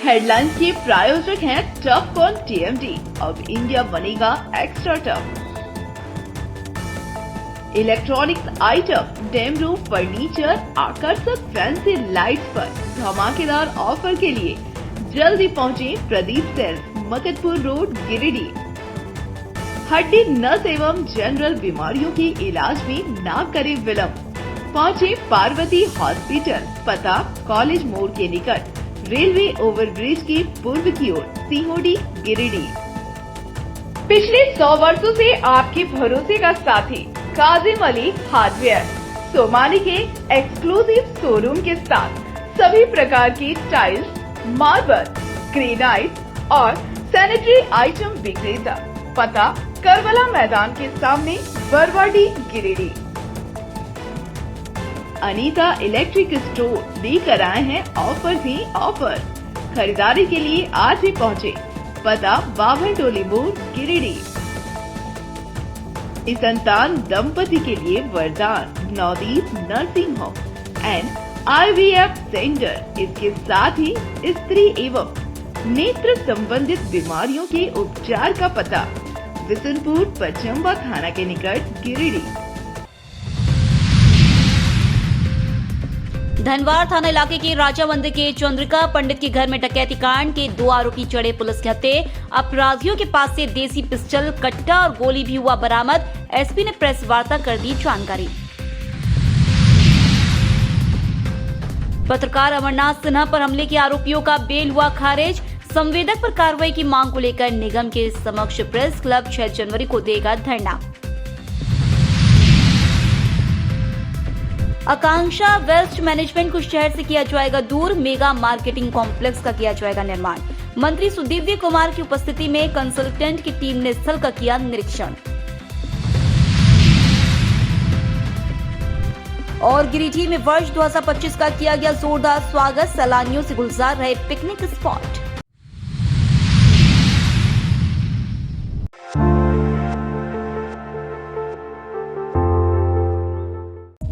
Headlines के प्रायोजक हैं टफकॉन टीएमटी। अब इंडिया बनेगा extra tough. Electronics item, dam roof furniture, आकर्षक फैंसी लाइट्स पर धमाकेदार ऑफर के लिए जल्दी पहुंचे प्रदीप सेल्स, मकतपुर रोड, गिरिडीह। हड्डी, नस एवं जनरल बीमारियों के इलाज में ना करे विलंब। पहुंचे पार्वती हॉस्पिटल, पता कॉलेज मोड़ के निकट, रेलवे ओवरब्रिज के पूर्व की ओर, सीहोडी, गिरिडीह। पिछले 100 वर्षों से आपके भरोसे का साथी काजिम अली हार्डवेयर, सोमानी के एक्सक्लूसिव शोरूम के साथ सभी प्रकार की टाइल्स, मार्बल, ग्रेनाइट और सैनिटरी आइटम विक्रेता। पता करबला मैदान के सामने, बरवाडी, गिरिडीह। अनीता इलेक्ट्रिक स्टोर लेकर आए हैं ऑफर ही ऑफर। खरीदारी के लिए आज ही पहुंचे, पता बाभन टोली मोड़, गिरिडीह। इस संतान दंपति के लिए वरदान Navdeep nursing home and IVF centre. इसके साथ ही स्त्री एवं नेत्र संबंधित बीमारियों के उपचार का पता बिशनपुर, पचम्बा थाना के निकट, गिरिडीह। धनवार थाना इलाके के राजा मंदिर के चंद्रिका पंडित के घर में डकैती कांड के 2 आरोपी चढ़े पुलिस के हत्थे। अपराधियों के पास से देसी पिस्टल, कट्टा और गोली भी हुआ बरामद। एसपी ने प्रेस वार्ता कर दी जानकारी। पत्रकार अमरनाथ सिन्हा पर हमले के आरोपियों का बेल हुआ खारिज। संवेदक पर कार्रवाई की मांग को लेकर निगम के समक्ष प्रेस क्लब 6 जनवरी को देगा धरना। आकांक्षा वेस्ट मैनेजमेंट को शहर से किया जाएगा दूर। मेगा मार्केटिंग कॉम्प्लेक्स का किया जाएगा निर्माण। मंत्री सुदीव्य कुमार की उपस्थिति में कंसल्टेंट की टीम ने स्थल का किया निरीक्षण। और गिरिडीह में वर्ष 2025 का किया गया जोरदार स्वागत। सैलानियों से गुलजार रहे पिकनिक स्पॉट।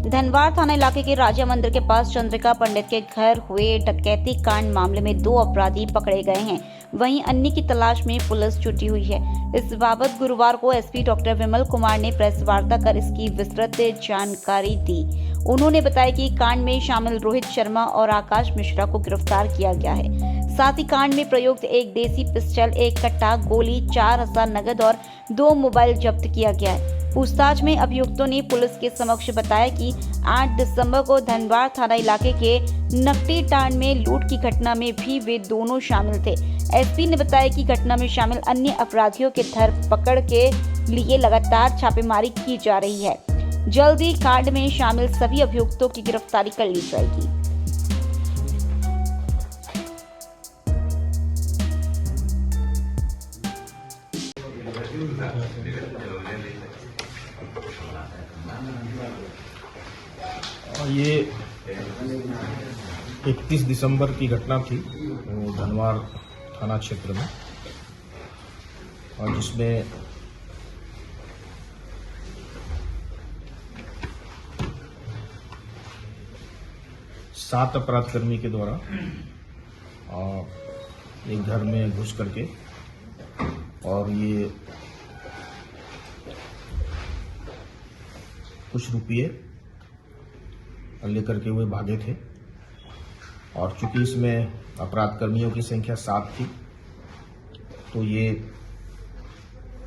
धनवार थाना इलाके के राजा मंदिर के पास चंद्रिका पंडित के घर हुए डकैती कांड मामले में 2 अपराधी पकड़े गए हैं। वहीं अन्य की तलाश में पुलिस जुटी हुई है। इस बाबत गुरुवार को एसपी डॉक्टर विमल कुमार ने प्रेस वार्ता कर इसकी विस्तृत जानकारी दी। उन्होंने बताया कि कांड में शामिल रोहित शर्मा और आकाश मिश्रा को गिरफ्तार किया गया है। साथ ही कांड में प्रयुक्त एक देसी पिस्टल, एक कट्टा, गोली, 4000 नगद और 2 मोबाइल जब्त किया गया है। पूछताछ में अभियुक्तों ने पुलिस के समक्ष बताया कि 8 दिसंबर को धनवार थाना इलाके के नकटी टांड में लूट की घटना में भी वे दोनों शामिल थे। एसपी ने बताया कि घटना में शामिल अन्य अपराधियों के धरपकड़ के लिए लगातार छापेमारी की जा रही है। जल्द ही कांड में शामिल सभी अभियुक्तों की गिरफ्तारी कर ली जाएगी। ये 31 दिसंबर की घटना थी धनवार थाना क्षेत्र में, और जिसमें सात अपराधकर्मी के द्वारा एक घर में घुस करके और ये कुछ रुपये लेकर के हुए भागे थे। और चूंकि इसमें अपराधकर्मियों की संख्या 7 थी, तो ये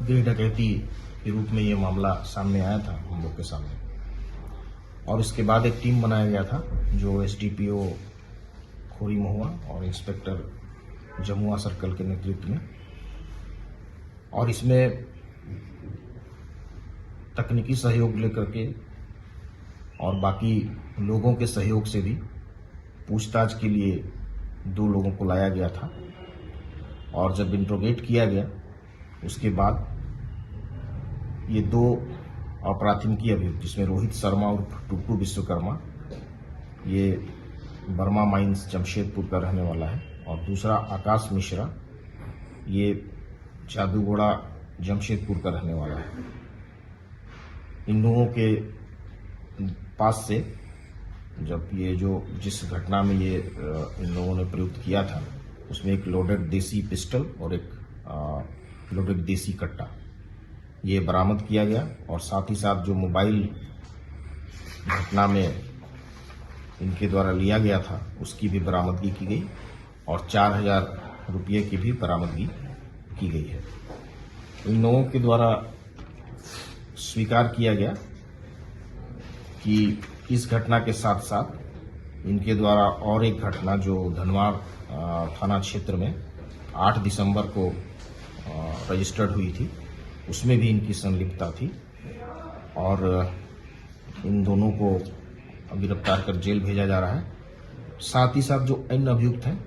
गृह डकैती के रूप में ये मामला सामने आया था हम लोग के सामने। और इसके बाद एक टीम बनाया गया था जो एसडीपीओ खोरी महुआ और इंस्पेक्टर जमुआ सर्कल के नेतृत्व में, और इसमें तकनीकी सहयोग लेकर के और बाकी लोगों के सहयोग से भी पूछताछ के लिए 2 लोगों को लाया गया था। और जब इंट्रोगेट किया गया उसके बाद ये 2 अपराधिकी अभियुक्त, जिसमें रोहित शर्मा और टुप्पू विश्वकर्मा, ये बर्मा माइंस जमशेदपुर का रहने वाला है, और दूसरा आकाश मिश्रा, ये जादूगोड़ा जमशेदपुर का रहने वाला है। इन लोगों के पास से जब ये जो जिस घटना में ये इन लोगों ने प्रयुक्त किया था, उसमें एक लोडेड देसी पिस्टल और एक लोडेड देसी कट्टा ये बरामद किया गया। और साथ ही साथ जो मोबाइल घटना में इनके द्वारा लिया गया था उसकी भी बरामदगी की गई और 4000 रुपये की भी बरामदगी की गई है। इन लोगों के द्वारा स्वीकार किया गया कि इस घटना के साथ साथ इनके द्वारा और एक घटना जो धनवार थाना क्षेत्र में 8 दिसंबर को रजिस्टर्ड हुई थी उसमें भी इनकी संलिप्तता थी और इन दोनों को गिरफ्तार कर जेल भेजा जा रहा है। साथ ही साथ जो अन्य अभियुक्त हैं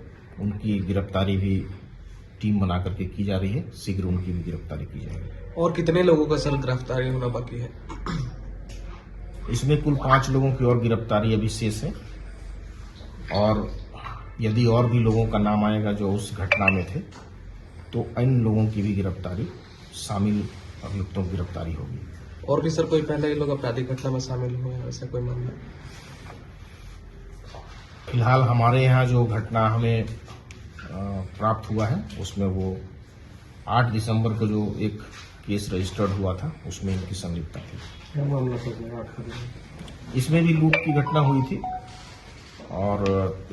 उनकी गिरफ्तारी भी टीम बना करके की जा रही है। शीघ्र उनकी भी गिरफ्तारी की जाएगी। और कितने लोगों का सर गिरफ्तारी होना बाकी है? इसमें कुल 5 लोगों की और गिरफ्तारी अभी शेष है और यदि और भी लोगों का नाम आएगा जो उस घटना में थे तो अन्य लोगों की भी गिरफ्तारी, शामिल अभियुक्तों की गिरफ्तारी होगी। और भी सर कोई पहले ये लोग आपराधिक घटना में शामिल हुए हैं, ऐसा कोई मामला? फिलहाल हमारे यहाँ जो घटना हमें प्राप्त हुआ है उसमें वो 8 दिसंबर को जो एक केस रजिस्टर्ड हुआ था उसमें इनकी संलिप्तता थी। इसमें भी लूट की घटना हुई थी और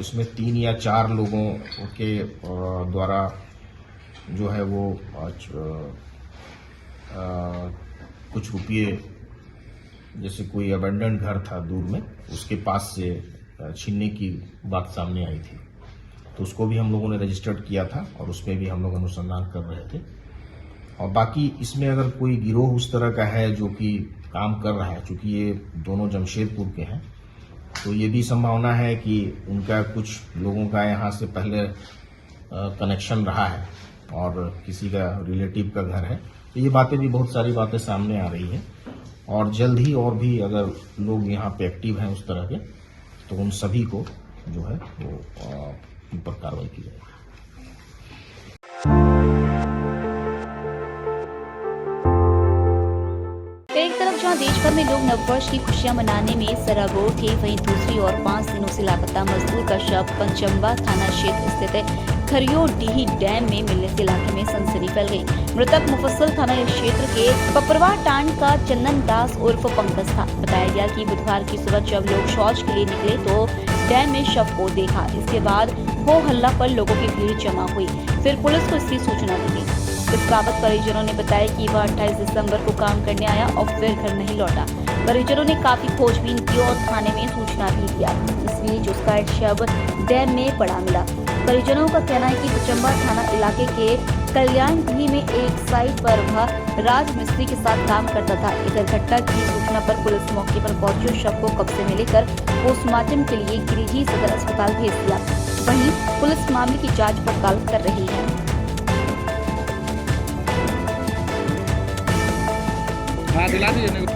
इसमें 3 या 4 लोगों के द्वारा जो है वो कुछ रुपये, जैसे कोई अबेंडेंट घर था दूर में उसके पास से छीनने की बात सामने आई थी, तो उसको भी हम लोगों ने रजिस्टर्ड किया था और उसमें भी हम लोग अनुसंधान कर रहे थे। और बाकी इसमें अगर कोई गिरोह उस तरह का है जो कि काम कर रहा है, चूंकि ये दोनों जमशेदपुर के हैं, तो ये भी संभावना है कि उनका कुछ लोगों का यहाँ से पहले कनेक्शन रहा है और किसी का रिलेटिव का घर है। तो ये बातें भी, बहुत सारी बातें सामने आ रही हैं और जल्द ही और भी अगर लोग यहाँ पे एक्टिव हैं उस तरह के तो उन सभी को जो है वो उन पर कार्रवाई की जाएगी। एक तरफ जहां देश भर में लोग नववर्ष की खुशियां मनाने में सराबोर थे, वहीं दूसरी ओर 5 दिनों से लापता मजदूर का शव पंचम्बा थाना क्षेत्र स्थित खरियो डीही डैम में मिलने से इलाके में सनसनी फैल गई। मृतक मुफस्सल थाना क्षेत्र के पपरवा टांड का चंदन दास उर्फ पंकज था। बताया गया कि बुधवार की सुबह जब लोग शौच के लिए निकले तो डैम में शव को देखा। इसके बाद हो हल्ला पर लोगों की भीड़ जमा हुई, फिर पुलिस को इसकी सूचना दी गई। इस बाबत परिजनों ने बताया कि वह 28 दिसंबर को काम करने आया और फिर घर नहीं लौटा। परिजनों ने काफी खोजबीन की और थाने में सूचना भी दिया। इस बीच उसका एक शव डैम में पड़ा मिला। परिजनों का कहना है कि पंचम्बा थाना इलाके के कल्याण डी में एक साइट पर वह राजमिस्त्री के साथ काम करता था। इधर घटना की सूचना पर पुलिस मौके पर पहुंची और शव को कब्जे में लेकर पोस्टमार्टम के लिए गिरिडीह सदर अस्पताल भेज दिया। वहीं पुलिस मामले की जांच पड़ताल कर रही है। दिला दीजिए।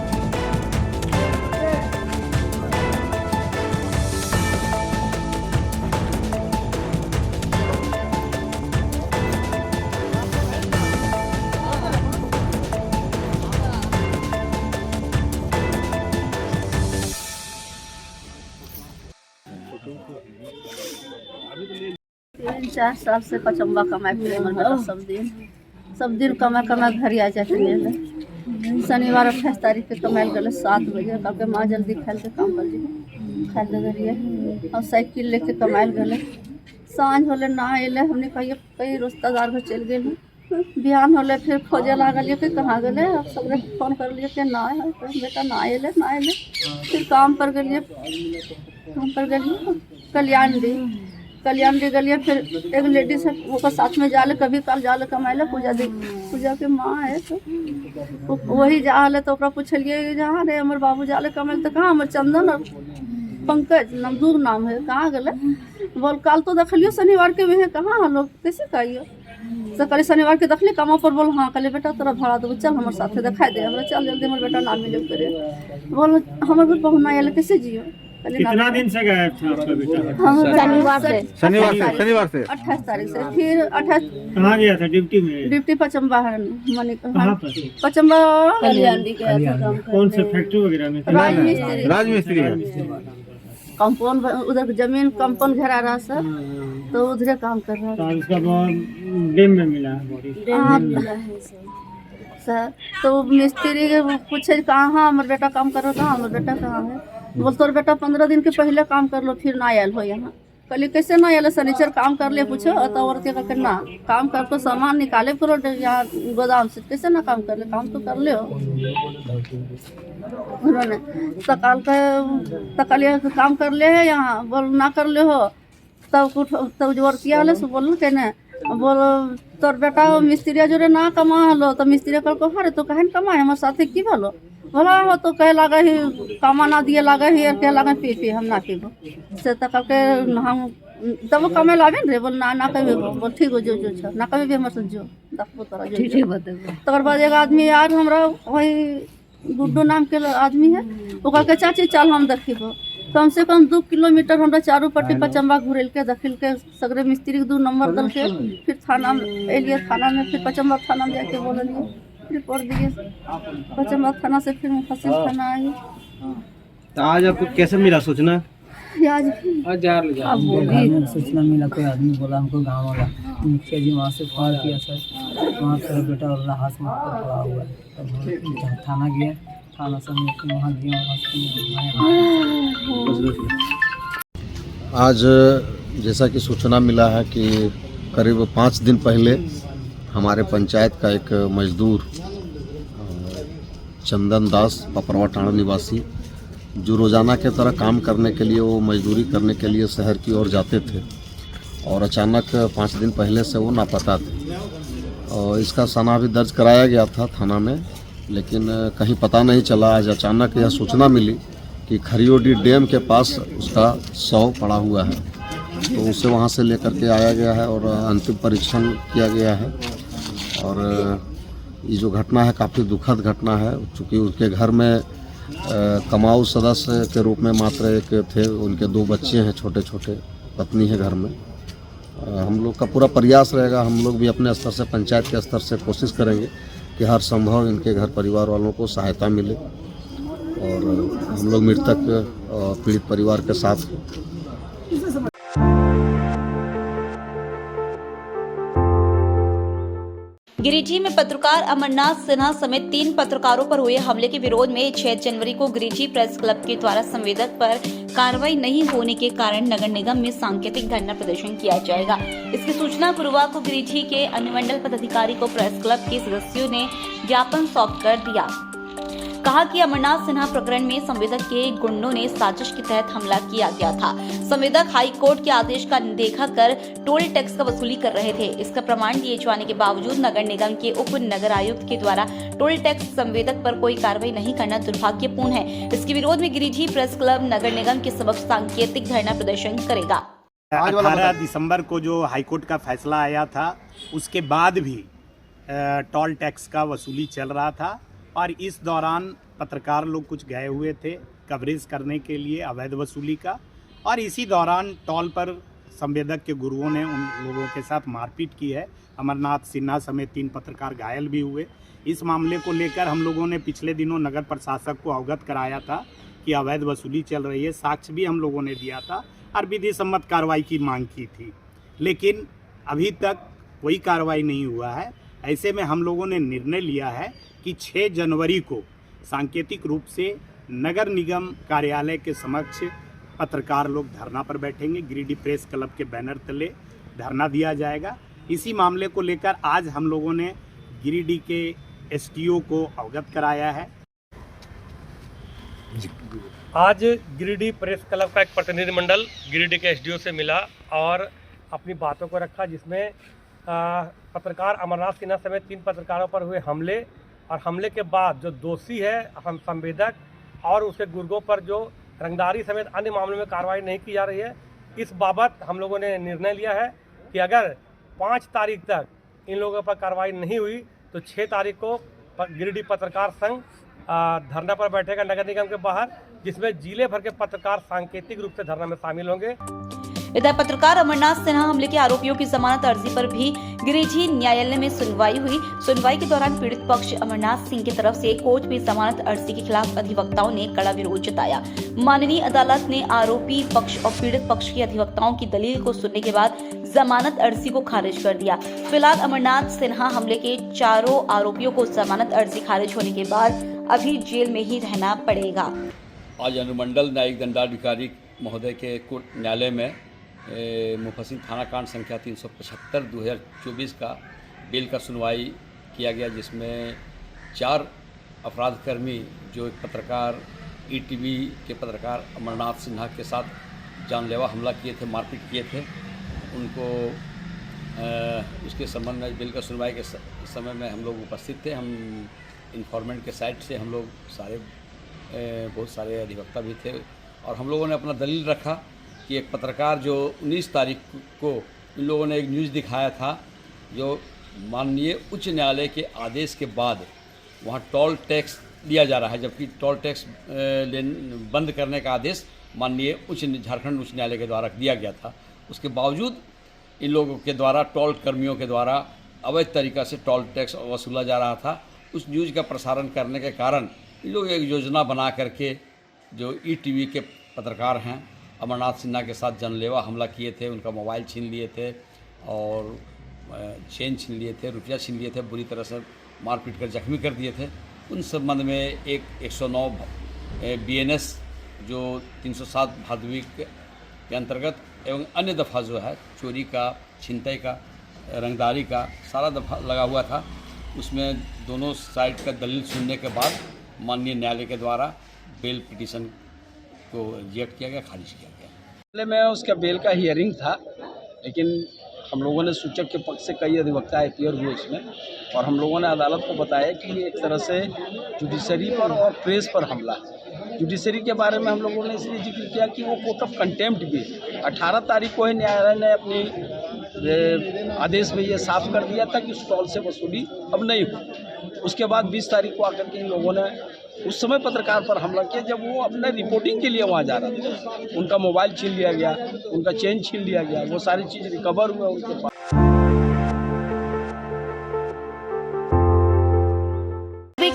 तीन चार साल से पचम्बा कमाए फिरे हमर बेटा सब दिन कमा घर आ जाते ले। शनिवार 28 तारीख के कमाए गए 7 बजे, कल के माँ जल्दी खाल के काम कर दी खाल दे रही और साइकिल लेके कमाए गए। सांझ होले ना अले, हमने कहिए कई रिश्तेदार घर चल गए। बिहान होले फिर खोजे लागल कि कहाँ गए, अब सब फोन कर लिए कि ना है बेटा, ना अले। फिर काम पर गए कल्याण दी गलिए। फिर एक लेडीज है वो साथ में जाले, कभी कल जाले कमाए पूजा के माँ है तो वही जाले। तो पूछलिए जहाँ रे हमारे बाबू जाले कमाए, तो कहाँ हमारे चंदन और पंकज नमदूर नाम है, कहाँ गले? बोल कल तो देखलियो शनिवार के भी है, कहाँ लोग कैसे कहियो? तो कल शनिवार के देखली कमा पर। बोल हाँ कल बेटा तोरा भाड़ा देव, चल हमारे साथ दिखाई दे। हमारे चल जल्दी हमारे बेटा ना मिले करे। बोल हमारे भी पहुँना आए कैसे जियो? कितना दिन से गायब था आपका बेटा? शनिवार से 28 तारीख से। फिर 28 कहाँ गया था? ड्यूटी में? ड्यूटी पचम्बा है, कहाँ पर? पचम्बा कल्याण गया था काम करने। कौन से फैक्ट्री वगैरह में? राजमिस्त्री। कंपाउंड उधर जमीन कंपाउंड घेरा रहा सर, तो उधरे काम कर रहा तो उसका डैम में मिला है बॉडी। हाँ सर, तो मिस्त्री के पूछे कहाँ हमारे बेटा काम कर रहा था, हमारे बेटा कहाँ है, बोल तोर बेटा 15 दिन के पहले काम कर लो फिर ना आयल हो यहाँ। कल कैसे ना आयल, सनीचर काम कर ले पूछो, तो औरत का ना काम कर तो सामान निकाले पूरा यहाँ गोदाम से, कैसे ना काम कर ले, काम तो कर ले हो उन्होंने। तकाल काम कर ले है यहाँ, बोल ना कर ले हो, तब कुछ तब जोरतिया वाले से बोल कहने बोल तोर बेटा मिस्त्री जोरे ना कमा हलो, तो मिस्त्री कल को हरे तो कहन कमाए हमारे साथे की भलो भला हो, तो कह लगा ही कामा ना दिए लगा ही और कह लगा पी हम ना पीबो से तक के हम तब कमे लावे रे, बोल ना कहे बोल ठीक हो जो छ ना कहे भी हमर जो देखबो तोरा जो ठीक बतेबो। तकर बाद एक आदमी यार हमरा वही गुड्डू नाम के आदमी है, वो कह के चाची चल हम देखिबो। कम से कम 2 किलोमीटर हमरा चारू पट्टी पचम्बा घुरेल के दखिल के सगरे मिस्त्री के 2 नंबर दल के फिर थाना में एलिए, थाना में फिर पचम्बा थाना में जाके बोलिए रिपोर्ट दिए, पचम्बा थाना से फिर मुफस्सिल थाना आई। तो आज आपको कैसे मिला सूचना? सूचना मिला, कोई आदमी बोला हमको गाँव वाला, मुखिया जी वहाँ से कॉल किया सर, वहाँ पर बेटा अल्लाह हाथ में पड़ा हुआ है, तब थाना गया, थाना से वहाँ गया, आज जैसा कि सूचना मिला है कि करीब 5 दिन पहले हमारे पंचायत का एक मजदूर चंदन दास पपरवा टाणा निवासी, जो रोज़ाना के तरह काम करने के लिए, वो मजदूरी करने के लिए शहर की ओर जाते थे और अचानक 5 दिन पहले से वो लापता थे। और इसका सना भी दर्ज कराया गया था थाना में, लेकिन कहीं पता नहीं चला। आज अचानक यह सूचना मिली कि खरियोडी डैम के पास उसका शव पड़ा हुआ है, तो उसे वहाँ से लेकर के आया गया है और अंतिम परीक्षण किया गया है। और ये जो घटना है काफ़ी दुखद घटना है, चूँकि उसके घर में कमाऊ सदस्य के रूप में मात्र एक थे, उनके 2 बच्चे हैं छोटे छोटे, पत्नी है घर में। हम लोग का पूरा प्रयास रहेगा, हम लोग भी अपने स्तर से, पंचायत के स्तर से कोशिश करेंगे कि हर संभव इनके घर परिवार वालों को सहायता मिले और हम लोग मृतक पीड़ित परिवार के साथ हैं। गिरिडीह में पत्रकार अमरनाथ सिन्हा समेत 3 पत्रकारों पर हुए हमले के विरोध में 6 जनवरी को गिरिडीह प्रेस क्लब के द्वारा संवेदक पर कार्रवाई नहीं होने के कारण नगर निगम में सांकेतिक धरना प्रदर्शन किया जाएगा। इसकी सूचना गुरुवार को गिरिडीह के अनुमंडल पदाधिकारी को प्रेस क्लब के सदस्यों ने ज्ञापन सौंप कर दिया। कहा कि अमरनाथ सिन्हा प्रकरण में संवेदक के गुंडों ने साजिश के तहत हमला किया गया था। संवेदक हाई कोर्ट के आदेश का अनदेखा कर टोल टैक्स का वसूली कर रहे थे। इसका प्रमाण दिए जाने के बावजूद नगर निगम के उप नगर आयुक्त के द्वारा टोल टैक्स संवेदक पर कोई कार्रवाई नहीं करना दुर्भाग्यपूर्ण है। इसके विरोध में गिरिडीह प्रेस क्लब नगर निगम के समक्ष सांकेतिक धरना प्रदर्शन करेगा। 18 दिसंबर को जो हाईकोर्ट का फैसला आया था, उसके बाद भी टोल टैक्स का वसूली चल रहा था और इस दौरान पत्रकार लोग कुछ गए हुए थे कवरेज करने के लिए अवैध वसूली का, और इसी दौरान टोल पर संवेदक के गुरुओं ने उन लोगों के साथ मारपीट की है। अमरनाथ सिन्हा समेत 3 पत्रकार घायल भी हुए। इस मामले को लेकर हम लोगों ने पिछले दिनों नगर प्रशासक को अवगत कराया था कि अवैध वसूली चल रही है, साक्ष्य भी हम लोगों ने दिया था और विधि सम्मत कार्रवाई की मांग की थी, लेकिन अभी तक कोई कार्रवाई नहीं हुआ है। ऐसे में हम लोगों ने निर्णय लिया है कि 6 जनवरी को सांकेतिक रूप से नगर निगम कार्यालय के समक्ष पत्रकार लोग धरना पर बैठेंगे। गिरिडीह प्रेस क्लब के बैनर तले धरना दिया जाएगा। इसी मामले को लेकर आज हम लोगों ने गिरिडीह के एसटीओ को अवगत कराया है। आज गिरिडीह प्रेस क्लब का एक प्रतिनिधिमंडल गिरिडीह के एसडीओ से मिला और अपनी बातों को रखा, जिसमें पत्रकार अमरनाथ सिन्हा समेत 3 पत्रकारों पर हुए हमले और हमले के बाद जो दोषी है हम संवेदक और उसके गुर्गों पर जो रंगदारी समेत अन्य मामलों में कार्रवाई नहीं की जा रही है, इस बाबत हम लोगों ने निर्णय लिया है कि अगर 5 तारीख तक इन लोगों पर कार्रवाई नहीं हुई तो 6 तारीख को गिरिडीह पत्रकार संघ धरना पर बैठेगा नगर निगम के बाहर, जिसमें जिले भर के पत्रकार सांकेतिक रूप से धरना में शामिल होंगे। इधर पत्रकार अमरनाथ सिन्हा हमले के आरोपियों की जमानत अर्जी पर भी गिरिडीह न्यायालय में सुनवाई हुई। सुनवाई के दौरान पीड़ित पक्ष अमरनाथ सिंह की तरफ से कोर्ट में जमानत अर्जी के खिलाफ अधिवक्ताओं ने कड़ा विरोध जताया। माननीय अदालत ने आरोपी पक्ष और पीड़ित पक्ष के अधिवक्ताओं की दलील को सुनने के बाद जमानत अर्जी को खारिज कर दिया। फिलहाल अमरनाथ सिन्हा हमले के चारों आरोपियों को जमानत अर्जी खारिज होने के बाद अभी जेल में ही रहना पड़ेगा। आज अनुमंडल न्यायिक दंडाधिकारी महोदय के कोर्ट न्यायालय में मुफस्सिल थाना कांड संख्या 375/2024 का बेल का सुनवाई किया गया, जिसमें 4 अपराधकर्मी जो एक पत्रकार ईटीवी के पत्रकार अमरनाथ सिन्हा के साथ जानलेवा हमला किए थे, मारपीट किए थे, उनको उसके संबंध में बेल का सुनवाई के समय में हम लोग उपस्थित थे। हम इन्फॉर्मेंट के साइड से हम लोग बहुत सारे अधिवक्ता भी थे और हम लोगों ने अपना दलील रखा कि एक पत्रकार जो 19 तारीख को इन लोगों ने एक न्यूज़ दिखाया था जो माननीय उच्च न्यायालय के आदेश के बाद वहाँ टोल टैक्स लिया जा रहा है, जबकि टोल टैक्स बंद करने का आदेश माननीय झारखंड उच्च न्यायालय के द्वारा दिया गया था। उसके बावजूद इन लोगों के द्वारा टोल कर्मियों के द्वारा अवैध तरीक़ा से टोल टैक्स वसूला जा रहा था। उस न्यूज़ का प्रसारण करने के कारण इन लोग एक योजना बना करके जो ईटीवी के पत्रकार हैं अमरनाथ सिन्हा के साथ जानलेवा हमला किए थे, उनका मोबाइल छीन लिए थे और चेन छीन लिए थे, रुपया छीन लिए थे, बुरी तरह से मारपीट कर जख्मी कर दिए थे। उन संबंध में एक 109 BNS जो 307 भादवी के अंतर्गत एवं अन्य दफ़ा जो है चोरी का, छिनतई का, रंगदारी का सारा दफ़ा लगा हुआ था। उसमें दोनों साइड का दलील सुनने के बाद माननीय न्यायालय के द्वारा बेल पिटीशन को रिजेक्ट किया गया, खारिज किया गया। पहले में उसका बेल का हियरिंग था, लेकिन हम लोगों ने सूचक के पक्ष से कई अधिवक्ता अपीयर हुए इसमें और हम लोगों ने अदालत को बताया कि ये एक तरह से जुडिशरी पर और प्रेस पर हमला है। जुडिशरी के बारे में हम लोगों ने इसलिए जिक्र किया कि वो कोर्ट ऑफ कंटेम्प्ट भी 18 तारीख को ही न्यायालय ने अपनी आदेश में ये साफ कर दिया था कि उस टोल से वसूली अब नहीं हो। उसके बाद 20 तारीख को आकर के इन लोगों ने उस समय पत्रकार पर हमला किया जब वो अपने रिपोर्टिंग के लिए वहाँ जा रहे थे। उनका मोबाइल छीन लिया गया, उनका चेन छीन लिया गया, वो सारी चीज़ रिकवर हुआ उनके पास।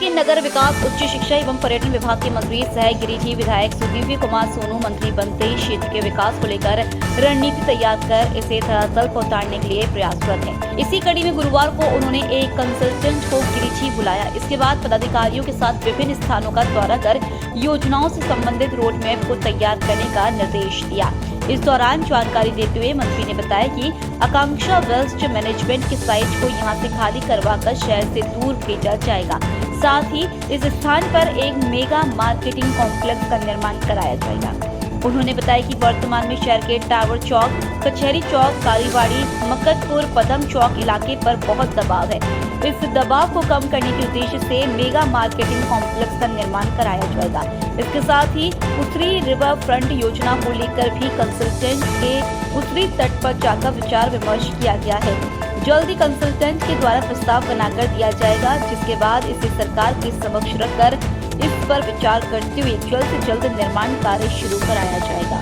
के नगर विकास, उच्च शिक्षा एवं पर्यटन विभाग के मंत्री सह गिरिडीह विधायक सुदीव्य कुमार सोनू मंत्री बनते ही क्षेत्र के विकास को लेकर रणनीति तैयार कर इसे धरातल पर उतारने के लिए प्रयासरत है। इसी कड़ी में गुरुवार को उन्होंने एक कंसल्टेंट को गिरिडीह बुलाया। इसके बाद पदाधिकारियों के साथ विभिन्न स्थानों का दौरा कर योजनाओं से संबंधित रोड मैप को तैयार करने का निर्देश दिया। इस दौरान जानकारी देते हुए मंत्री ने बताया कि आकांक्षा वेस्ट मैनेजमेंट की साइट को यहां से खाली करवाकर शहर से दूर भेजा जाएगा। साथ ही इस स्थान पर एक मेगा मार्केटिंग कॉम्प्लेक्स का निर्माण कराया जाएगा। उन्होंने बताया कि वर्तमान में शहर के टावर चौक, कचहरी चौक, कालीबाड़ी, मक्कतपुर, पदम चौक इलाके पर बहुत दबाव है। इस दबाव को कम करने के उद्देश्य से मेगा मार्केटिंग कॉम्प्लेक्स का निर्माण कराया जाएगा। इसके साथ ही उत्तरी रिवर फ्रंट योजना को लेकर भी कंसल्टेंट के उत्तरी तट पर जाकर विचार विमर्श किया गया है। जल्दी कंसल्टेंट के द्वारा प्रस्ताव बनाकर दिया जाएगा, जिसके बाद इसे सरकार के समक्ष रखकर इस पर विचार करते हुए जल्द से जल्द निर्माण कार्य शुरू कराया जाएगा।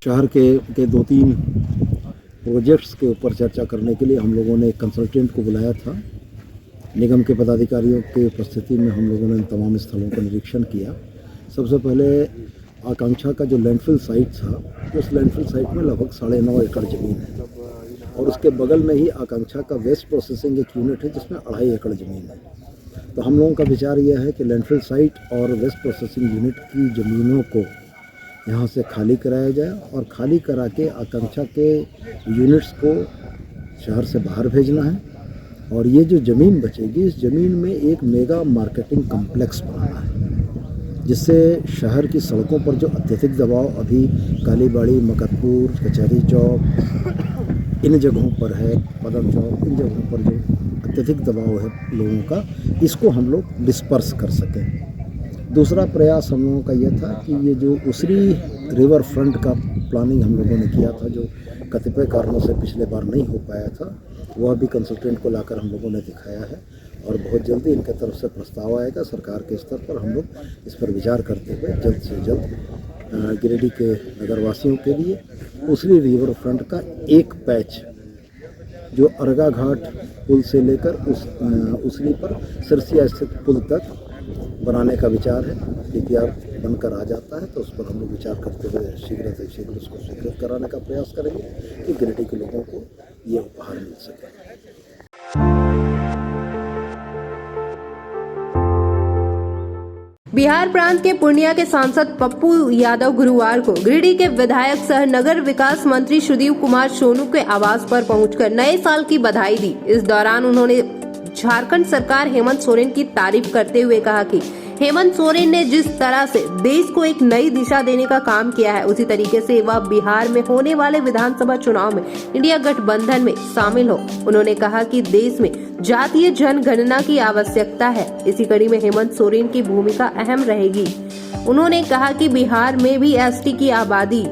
शहर के 2-3 प्रोजेक्ट्स के ऊपर चर्चा करने के लिए हम लोगों ने एक कंसल्टेंट को बुलाया था। निगम के पदाधिकारियों की उपस्थिति में हम लोगों ने तमाम स्थलों का निरीक्षण किया। सबसे पहले आकांक्षा का जो लैंडफिल साइट था, उस लैंडफिल साइट में लगभग 9.5 एकड़ ज़मीन है और उसके बगल में ही आकांक्षा का वेस्ट प्रोसेसिंग एक यूनिट है जिसमें 2.5 एकड़ ज़मीन है। तो हम लोगों का विचार यह है कि लैंडफिल साइट और वेस्ट प्रोसेसिंग यूनिट की ज़मीनों को यहाँ से खाली कराया जाए और खाली करा के आकांक्षा के यूनिट्स को शहर से बाहर भेजना है। और ये जो ज़मीन बचेगी, इस ज़मीन में एक मेगा मार्केटिंग कम्प्लेक्स बनाना है, जिससे शहर की सड़कों पर जो अत्यधिक दबाव अभी कालीबाड़ी, मकतपुर, कचहरी चौक इन जगहों पर है, पदम चौक, इन जगहों पर जो अत्यधिक दबाव है लोगों का, इसको हम लोग डिस्पर्स कर सकें। दूसरा प्रयास हम लोगों का यह था कि ये जो उसरी रिवर फ्रंट का प्लानिंग हम लोगों ने किया था, जो कतिपय कारणों से पिछले बार नहीं हो पाया था, वह भी कंसल्टेंट को लाकर हम लोगों ने दिखाया है और बहुत जल्दी इनके तरफ से प्रस्ताव आएगा। सरकार के स्तर पर हम लोग इस पर विचार करते हुए जल्द से जल्द गिरिडीह के नगरवासियों के लिए उसरी रिवर फ्रंट का एक पैच जो अर्गा घाट पुल से लेकर उसरी पर सिरसिया स्थित पुल तक बनाने का विचार है। DPR बनकर आ जाता है तो उस पर हम लोग विचार करते हुए शीघ्र से शीघ्र उसको स्वीकृत कराने का प्रयास करेंगे कि गिरिडीह के लोगों को ये उपहार मिल सके। बिहार प्रांत के पूर्णिया के सांसद पप्पू यादव गुरुवार को गिरिडीह के विधायक सह नगर विकास मंत्री सुधीर कुमार सोनू के आवास पर पहुंचकर नए साल की बधाई दी। इस दौरान उन्होंने झारखंड सरकार हेमंत सोरेन की तारीफ करते हुए कहा कि हेमंत सोरेन ने जिस तरह से देश को एक नई दिशा देने का काम किया है, उसी तरीके से वह बिहार में होने वाले विधानसभा चुनाव में इंडिया गठबंधन में शामिल हो। उन्होंने कहा कि देश में जातीय जनगणना की आवश्यकता है, इसी कड़ी में हेमंत सोरेन की भूमिका अहम रहेगी। उन्होंने कहा कि बिहार में भी ST की आबादी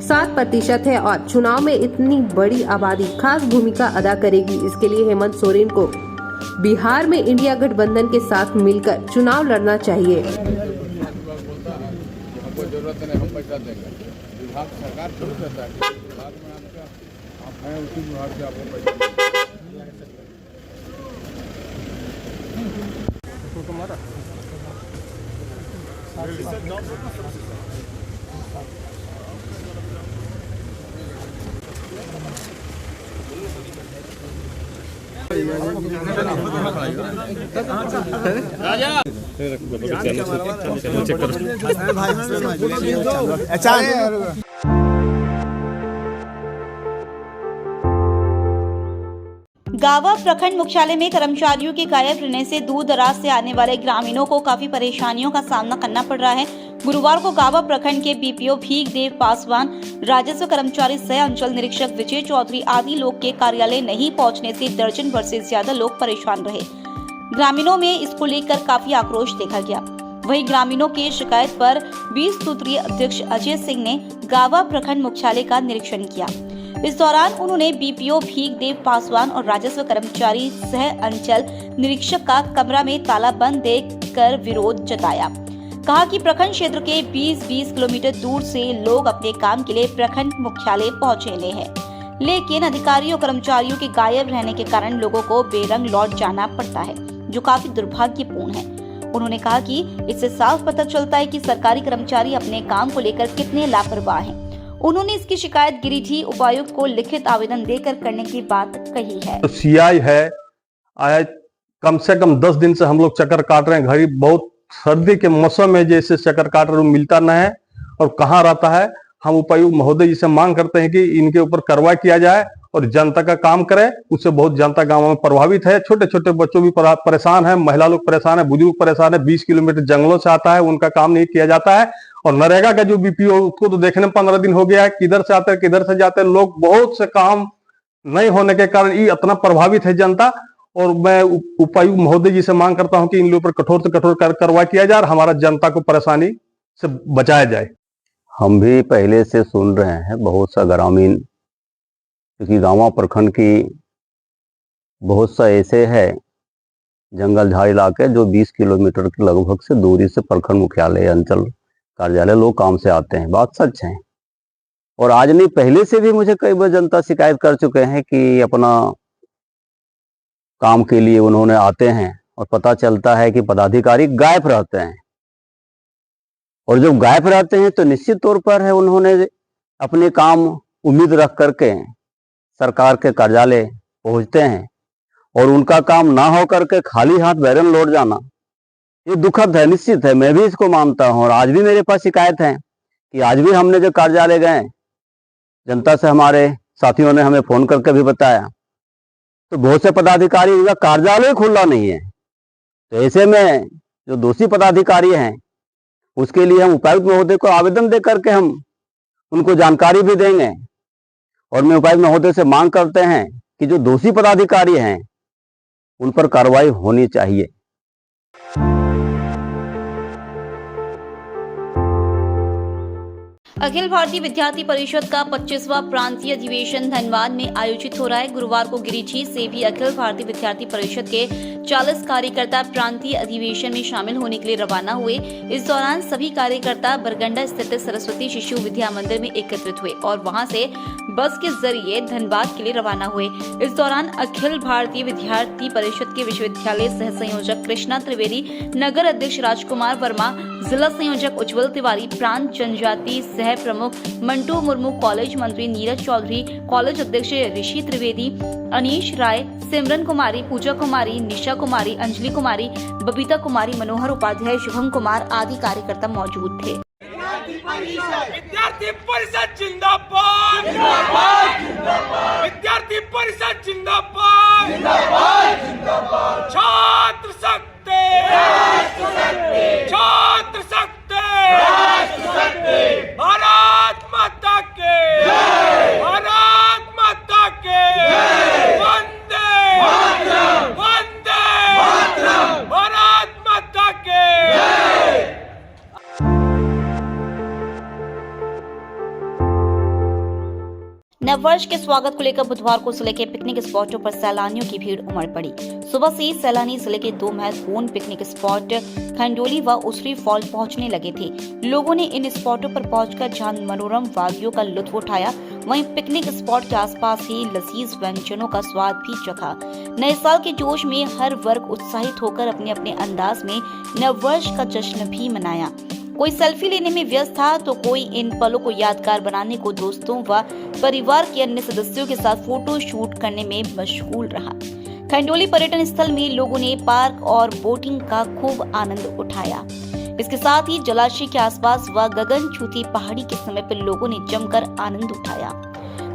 7% है और चुनाव में इतनी बड़ी आबादी खास भूमिका अदा करेगी। इसके लिए हेमंत सोरेन को बिहार में इंडिया गठबंधन के साथ मिलकर चुनाव लड़ना चाहिए। गावा प्रखंड मुख्यालय में कर्मचारियों के गायब रहने से दूर दराज से आने वाले ग्रामीणों को काफी परेशानियों का सामना करना पड़ रहा है। गुरुवार को गावा प्रखंड के BPO भीखदेव पासवान, राजस्व कर्मचारी सह अंचल निरीक्षक विजय चौधरी आदि लोग के कार्यालय नहीं पहुंचने से दर्जन भर से ज्यादा लोग परेशान रहे। ग्रामीणों में इसको लेकर काफी आक्रोश देखा गया। वहीं ग्रामीणों की शिकायत पर 20 सूत्रीय अध्यक्ष अजय सिंह ने गावा प्रखंड मुख्यालय का निरीक्षण किया। इस दौरान उन्होंने BPO भीखदेव पासवान और राजस्व कर्मचारी सह अंचल निरीक्षक का कमरा में ताला बंद देखकर विरोध जताया। कहा कि प्रखंड क्षेत्र के 20-20 किलोमीटर दूर से लोग अपने काम के लिए प्रखंड मुख्यालय पहुंचे हैं, लेकिन अधिकारियों कर्मचारियों के गायब रहने के कारण लोगों को बेरंग लौट जाना पड़ता है, जो काफी दुर्भाग्यपूर्ण है। उन्होंने कहा कि इससे साफ पता चलता है कि सरकारी कर्मचारी अपने काम को लेकर कितने लापरवाह हैं। उन्होंने इसकी शिकायत गिरिडीह उपायुक्त को लिखित आवेदन देकर करने की बात कही है। तो CI है, आया कम से कम 10 दिन से हम लोग चक्कर काट रहे हैं। घड़ी बहुत सर्दी के मौसम में जैसे चक्कर काट रहे मिलता न है और कहाँ रहता है। हम उपायुक्त महोदय जी से मांग करते हैं कि इनके ऊपर कार्रवाई किया जाए और जनता का काम करे। उससे बहुत जनता गांव में प्रभावित है। छोटे छोटे बच्चों भी परेशान है, महिला लोग परेशान है, बुजुर्ग परेशान है। 20 किलोमीटर जंगलों से आता है, उनका काम नहीं किया जाता है। और नरेगा का जो BPO उसको तो देखने में 15 दिन हो गया है, किधर से आते हैं किधर से जाते हैं लोग। बहुत से काम नहीं होने के कारण ये इतना प्रभावित है जनता। और मैं उपायुक्त महोदय जी से मांग करता हूं कि इन लोगों पर कठोर से कठोर कार्रवाई किया जाए और हमारा जनता को परेशानी से बचाया जाए। हम भी पहले से सुन रहे हैं बहुत सा ग्रामीण, क्योंकि गांवा प्रखंड की बहुत सा ऐसे है जंगल झाड़ इलाके जो 20 किलोमीटर के लगभग से दूरी से प्रखंड मुख्यालय अंचल कार्यालय लोग काम से आते हैं। बात सच है। और आज नहीं पहले से भी मुझे कई बार जनता शिकायत कर चुके हैं कि अपना काम के लिए उन्होंने आते हैं और पता चलता है कि पदाधिकारी गायब रहते हैं। और जब गायब रहते हैं तो निश्चित तौर पर है उन्होंने अपने काम उम्मीद रख करके सरकार के कार्यालय पहुंचते हैं और उनका काम ना हो करके खाली हाथ बैरन लौट जाना ये दुखद है, निश्चित है। मैं भी इसको मानता हूं और आज भी मेरे पास शिकायत है कि आज भी हमने जो कार्यालय गए, जनता से हमारे साथियों ने हमें फोन करके भी बताया, तो बहुत से पदाधिकारी का कार्यालय खुला नहीं है। तो ऐसे में जो दोषी पदाधिकारी हैं उसके लिए हम उपायुक्त महोदय को आवेदन दे करके हम उनको जानकारी भी देंगे। और मैं उपायुक्त महोदय से मांग करते हैं कि जो दोषी पदाधिकारी हैं उन पर कार्रवाई होनी चाहिए। अखिल भारतीय विद्यार्थी परिषद का 25वां प्रांतीय अधिवेशन धनबाद में आयोजित हो रहा है। गुरुवार को गिरिडीह से भी अखिल भारतीय विद्यार्थी परिषद के 40 कार्यकर्ता प्रांतीय अधिवेशन में शामिल होने के लिए रवाना हुए। इस दौरान सभी कार्यकर्ता बरगंडा स्थित सरस्वती शिशु विद्या मंदिर में एकत्रित हुए और वहां से बस के जरिए धनबाद के लिए रवाना हुए। इस दौरान अखिल भारतीय विद्यार्थी परिषद के विश्वविद्यालय सह संयोजक कृष्णा त्रिवेदी, नगर अध्यक्ष राजकुमार वर्मा, जिला संयोजक उज्जवल तिवारी, प्रांत जनजाति सह प्रमुख मंटू मुर्मू, कॉलेज मंत्री नीरज चौधरी, कॉलेज अध्यक्ष ऋषि त्रिवेदी, अनीश राय, सिमरन कुमारी, पूजा कुमारी, निशा कुमारी, अंजलि कुमारी, बबीता कुमारी, मनोहर उपाध्याय, शुभम कुमार आदि कार्यकर्ता मौजूद थे। विद्यार्थी परिषद जिंदाबाद, जिंदाबाद, जिंदाबाद। विद्यार्थी परिषद जिंदाबाद, जिंदाबाद, जिंदाबाद। छात्र शक्ति, छात्र शक्ति, भारत माता के, भारत माता के, वंदे वंदे भारत माता के। नववर्ष के स्वागत को लेकर बुधवार को जिले के पिकनिक स्पॉटों पर सैलानियों की भीड़ उमड़ पड़ी। सुबह से ही सैलानी जिले के 2 महत्वपूर्ण पिकनिक स्पॉट खंडोली व उसरी फॉल पहुंचने लगे थे। लोगों ने इन स्पॉटों पर पहुंचकर जहां मनोरम वादियों का लुत्फ उठाया, वहीं पिकनिक स्पॉट के आसपास ही लजीज व्यंजनों का स्वाद भी चखा। नए साल के जोश में हर वर्ग उत्साहित होकर अपने अपने अंदाज में नववर्ष का जश्न भी मनाया। कोई सेल्फी लेने में व्यस्त था तो कोई इन पलों को यादगार बनाने को दोस्तों व परिवार के अन्य सदस्यों के साथ फोटो शूट करने में मशगूल रहा। खंडोली पर्यटन स्थल में लोगों ने पार्क और बोटिंग का खूब आनंद उठाया। इसके साथ ही जलाशय के आसपास व गगन छूती पहाड़ी के समय पर लोगों ने जमकर आनंद उठाया।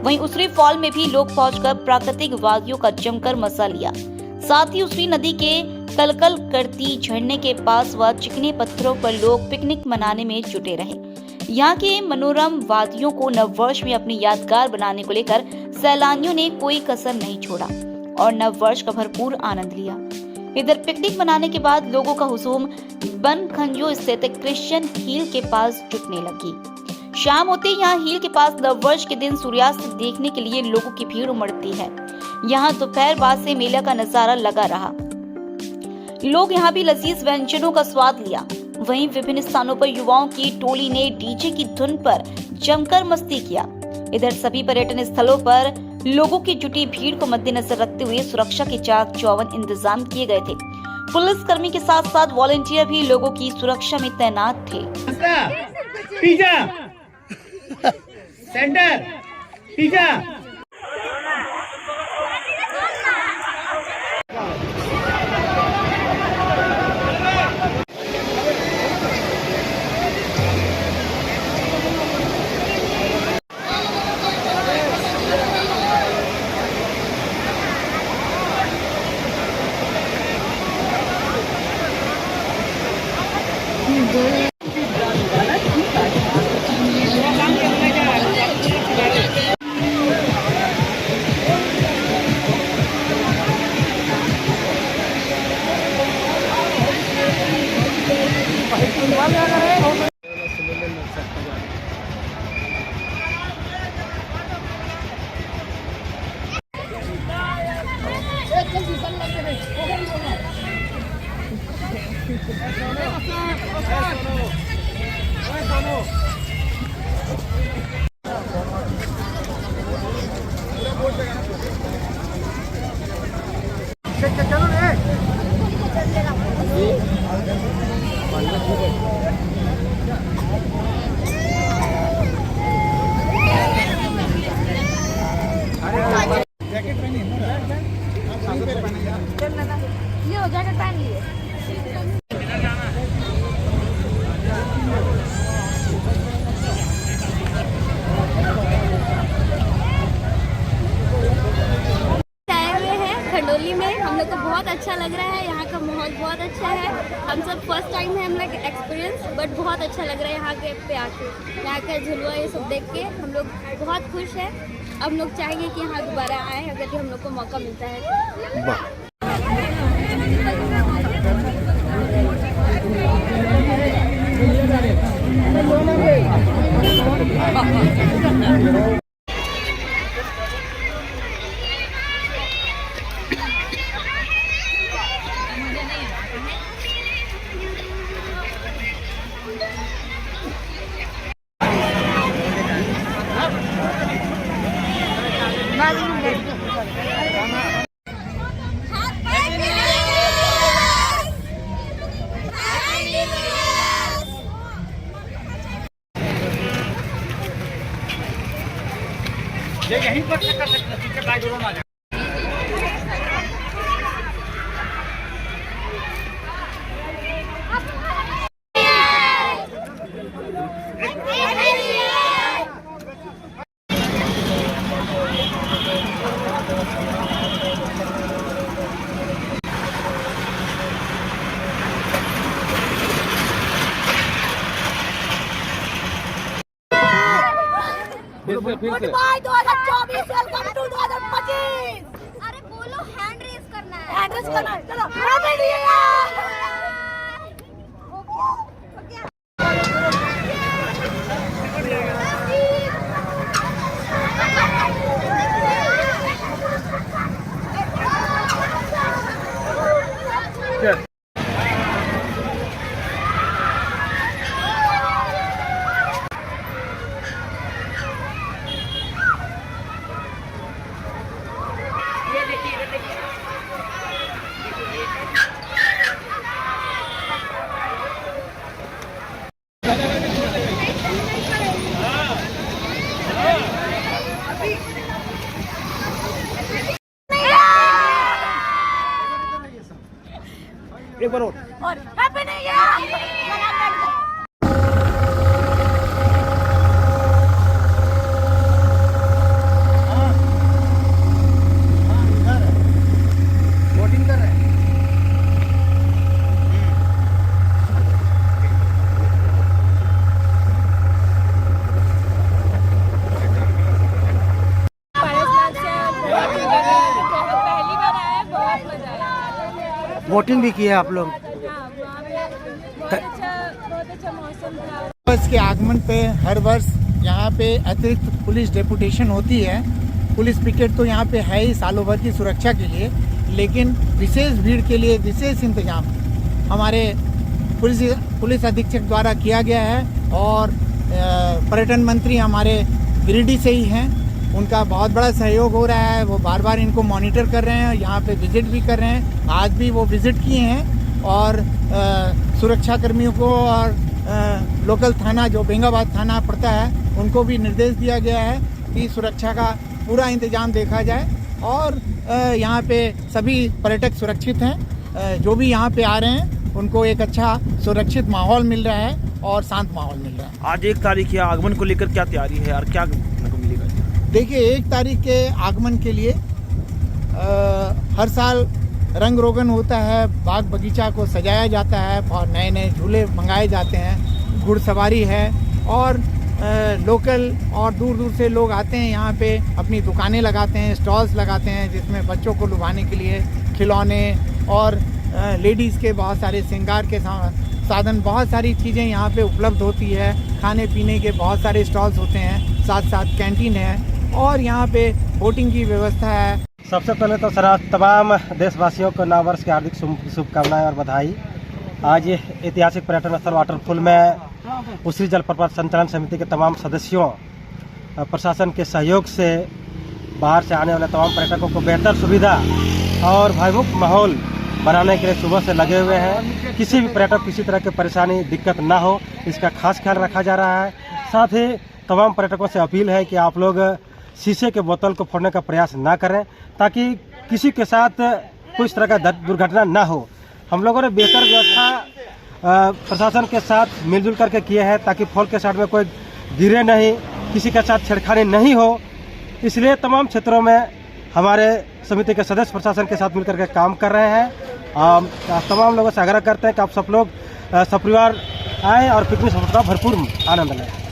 वहीं उसरी फॉल में भी लोग पहुंचकर प्राकृतिक वादियों का जमकर मजा लिया। साथ ही उसरी नदी के कलकल करती झरने के पास व चिकने पत्थरों पर लोग पिकनिक मनाने में जुटे रहे। यहाँ के मनोरम वादियों को नववर्ष में अपनी यादगार बनाने को लेकर सैलानियों ने कोई कसर नहीं छोड़ा और नववर्ष का भरपूर आनंद लिया। इधर पिकनिक मनाने के बाद लोगों का हुजूम बनखंजो स्थित क्रिश्चियन हिल के पास जुटने लगी। शाम होते ही यहाँ हिल के पास नववर्ष के दिन सूर्यास्त देखने के लिए लोगों की भीड़ उमड़ती है। यहाँ दोपहर बाद से मेला का नजारा लगा रहा। लोग यहाँ भी लजीज व्यंजनों का स्वाद लिया। वहीं विभिन्न स्थानों पर युवाओं की टोली ने डीजे की धुन पर जमकर मस्ती किया। इधर सभी पर्यटन स्थलों पर लोगों की जुटी भीड़ को मद्देनजर रखते हुए सुरक्षा के चाक चौबंद इंतजाम किए गए थे। पुलिस कर्मी के साथ साथ वॉलंटियर भी लोगों की सुरक्षा में तैनात थे। पिज्जा सेंटर पिज्जा बहुत अच्छा लग रहा है, यहाँ का माहौल बहुत अच्छा है। हम सब फर्स्ट टाइम है हम लोग एक्सपीरियंस, बट बहुत अच्छा लग रहा है यहाँ के पे आके, यहाँ का झुलुआ ये सब देख के हम लोग बहुत खुश है। हम लोग चाहेंगे कि यहाँ दोबारा आए अगर हम लोग को मौका मिलता है। यहीं पर कर सकते टिकट लाइट ना जाए। Good bye 2024, welcome to 2025। अरे बोलो, हैंड रेज करना है, हैंड रेज करना है। चलो हैप्पी न्यू ईयर। एक बार और हैप्पी न्यू ईयर। वोटिंग कर रहे हैं। वोटिंग भी की है आप लोग? बहुत अच्छा मौसम था। बस के आगमन पे हर वर्ष यहाँ पे अतिरिक्त पुलिस डेपुटेशन होती है। पुलिस पिकेट तो यहाँ पे है ही सालों भर की सुरक्षा के लिए, लेकिन विशेष भीड़ के लिए विशेष इंतजाम हमारे पुलिस अधीक्षक द्वारा किया गया है। और पर्यटन मंत्री हमारे गिरिडीह से ही हैं, उनका बहुत बड़ा सहयोग हो रहा है। वो बार बार इनको मॉनिटर कर रहे हैं, यहाँ पे विजिट भी कर रहे हैं। आज भी वो विजिट किए हैं और सुरक्षा कर्मियों को और लोकल थाना जो बेंगाबाद थाना पड़ता है उनको भी निर्देश दिया गया है कि सुरक्षा का पूरा इंतजाम देखा जाए और यहाँ पे सभी पर्यटक सुरक्षित हैं। जो भी यहाँ पे आ रहे हैं उनको एक अच्छा सुरक्षित माहौल मिल रहा है और शांत माहौल मिल रहा है। आज 1 तारीख है, आगमन को लेकर क्या तैयारी है और क्या मिलेगा? देखिए, 1 तारीख के आगमन के लिए हर साल रंग रोगन होता है, बाग बगीचा को सजाया जाता है और नए नए झूले मंगाए जाते हैं, घुड़सवारी है और लोकल और दूर दूर से लोग आते हैं यहाँ पे अपनी दुकानें लगाते हैं, स्टॉल्स लगाते हैं जिसमें बच्चों को लुभाने के लिए खिलौने और लेडीज़ के बहुत सारे श्रृंगार के साधन, बहुत सारी चीज़ें यहाँ पे उपलब्ध होती है। खाने पीने के बहुत सारे स्टॉल्स होते हैं, साथ साथ कैंटीन है और यहाँ पे बोटिंग की व्यवस्था है। सबसे पहले तो सर तमाम देशवासियों को नव वर्ष की हार्दिक शुभकामनाएं और बधाई। आज ये ऐतिहासिक पर्यटन स्थल वाटरफॉल में उसी जलप्रपात संचालन समिति के तमाम सदस्यों, प्रशासन के सहयोग से बाहर से आने वाले तमाम पर्यटकों को बेहतर सुविधा और भयमुक्त माहौल बनाने के लिए सुबह से लगे हुए हैं। किसी भी पर्यटक किसी तरह की परेशानी दिक्कत ना हो, इसका खास ख्याल रखा जा रहा है। साथ ही तमाम पर्यटकों से अपील है कि आप लोग शीशे के बोतल को फोड़ने का प्रयास ना करें ताकि किसी के साथ कोई इस तरह का दुर्घटना ना हो। हम लोगों ने बेहतर व्यवस्था प्रशासन के साथ मिलजुल करके किए हैं ताकि फॉल के साइड में कोई गिरे नहीं, किसी के साथ छेड़खानी नहीं हो। इसलिए तमाम क्षेत्रों में हमारे समिति के सदस्य प्रशासन के साथ मिलकर के काम कर रहे हैं। तमाम लोगों से आग्रह करते हैं कि आप सब लोग सपरिवार आएँ और पिकनिक सफर का भरपूर आनंद लें।